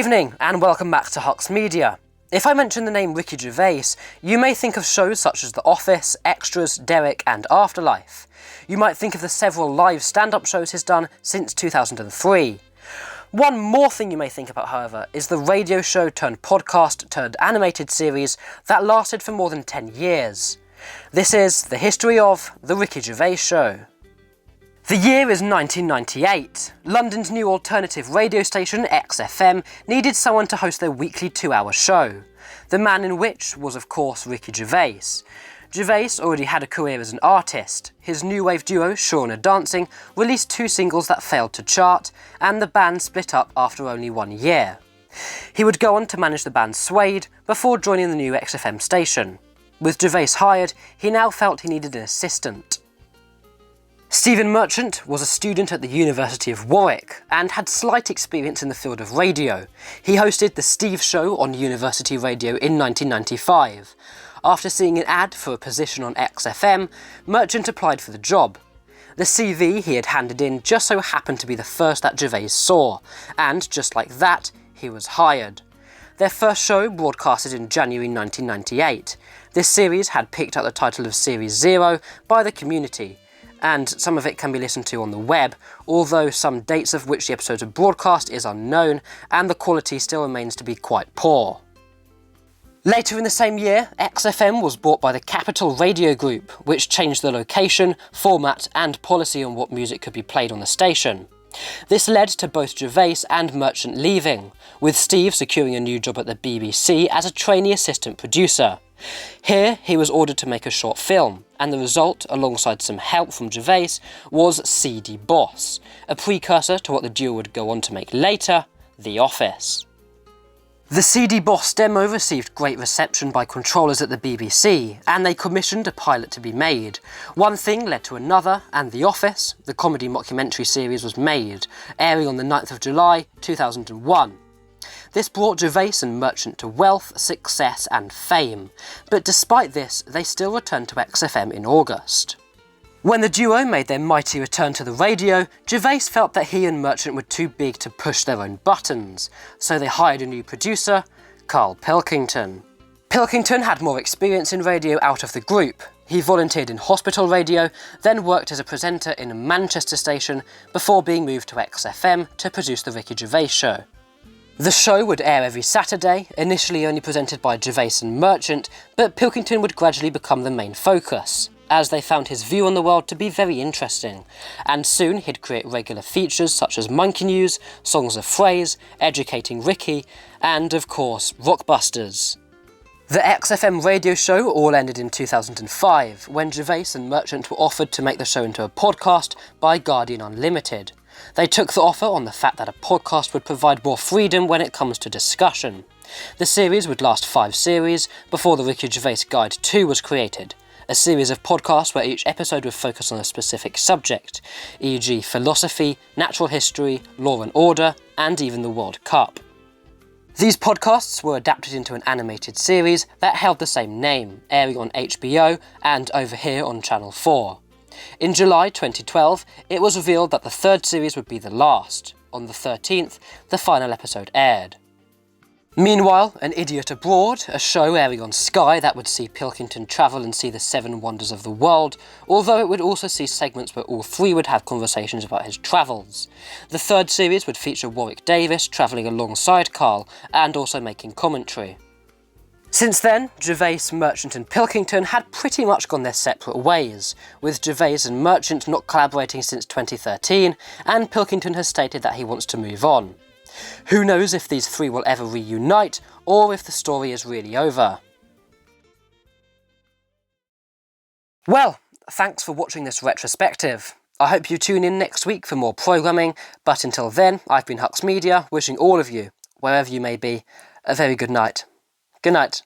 evening and welcome back to Hux Media. If I mention the name Ricky Gervais, you may think of shows such as The Office, Extras, Derek and Afterlife. You might think of the several live stand-up shows he's done since 2003. One more thing you may think about, however, is the radio show turned podcast turned animated series that lasted for more than 10 years. This is the history of The Ricky Gervais Show. The year is 1998. London's new alternative radio station, XFM, needed someone to host their weekly 2-hour show. The man in which was, of course, Ricky Gervais. Gervais already had a career as an artist. His new wave duo, Shauna Dancing, released 2 singles that failed to chart, and the band split up after only 1 year. He would go on to manage the band Suede before joining the new XFM station. With Gervais hired, he now felt he needed an assistant. Stephen Merchant was a student at the University of Warwick and had slight experience in the field of radio. He hosted The Steve Show on University Radio in 1995. After seeing an ad for a position on XFM, Merchant applied for the job. The CV he had handed in just so happened to be the first that Gervais saw, and just like that, he was hired. Their first show broadcasted in January 1998. This series had picked up the title of Series 0 by the community, and some of it can be listened to on the web, although some dates of which the episodes are broadcast is unknown, and the quality still remains to be quite poor. Later in the same year, XFM was bought by the Capital Radio Group, which changed the location, format and policy on what music could be played on the station. This led to both Gervais and Merchant leaving, with Steve securing a new job at the BBC as a trainee assistant producer. Here, he was ordered to make a short film, and the result, alongside some help from Gervais, was CD Boss, a precursor to what the duo would go on to make later, The Office. The CD Boss demo received great reception by controllers at the BBC, and they commissioned a pilot to be made. One thing led to another, and The Office, the comedy mockumentary series, was made, airing on the 9th of July 2001. This brought Gervais and Merchant to wealth, success and fame, but despite this, they still returned to XFM in August. When the duo made their mighty return to the radio, Gervais felt that he and Merchant were too big to push their own buttons, so they hired a new producer, Carl Pilkington. Pilkington had more experience in radio out of the group. He volunteered in hospital radio, then worked as a presenter in a Manchester station before being moved to XFM to produce The Ricky Gervais Show. The show would air every Saturday, initially only presented by Gervais and Merchant, but Pilkington would gradually become the main focus, as they found his view on the world to be very interesting, and soon he'd create regular features such as Monkey News, Songs of Phrase, Educating Ricky, and of course, Rockbusters. The XFM radio show all ended in 2005, when Gervais and Merchant were offered to make the show into a podcast by Guardian Unlimited. They took the offer on the fact that a podcast would provide more freedom when it comes to discussion. The series would last 5 series before the Ricky Gervais Guide 2 was created, a series of podcasts where each episode would focus on a specific subject, e.g. philosophy, natural history, law and order, and even the World Cup. These podcasts were adapted into an animated series that held the same name, airing on HBO and over here on Channel 4. In July 2012, it was revealed that the 3rd series would be the last. On the 13th, the final episode aired. Meanwhile, An Idiot Abroad, a show airing on Sky that would see Pilkington travel and see the 7 wonders of the world, although it would also see segments where all 3 would have conversations about his travels. The 3rd series would feature Warwick Davis travelling alongside Carl and also making commentary. Since then, Gervais, Merchant and Pilkington had pretty much gone their separate ways, with Gervais and Merchant not collaborating since 2013, and Pilkington has stated that he wants to move on. Who knows if these 3 will ever reunite, or if the story is really over. Well, thanks for watching this retrospective. I hope you tune in next week for more programming, but until then, I've been Hux Media, wishing all of you, wherever you may be, a very good night. Good night.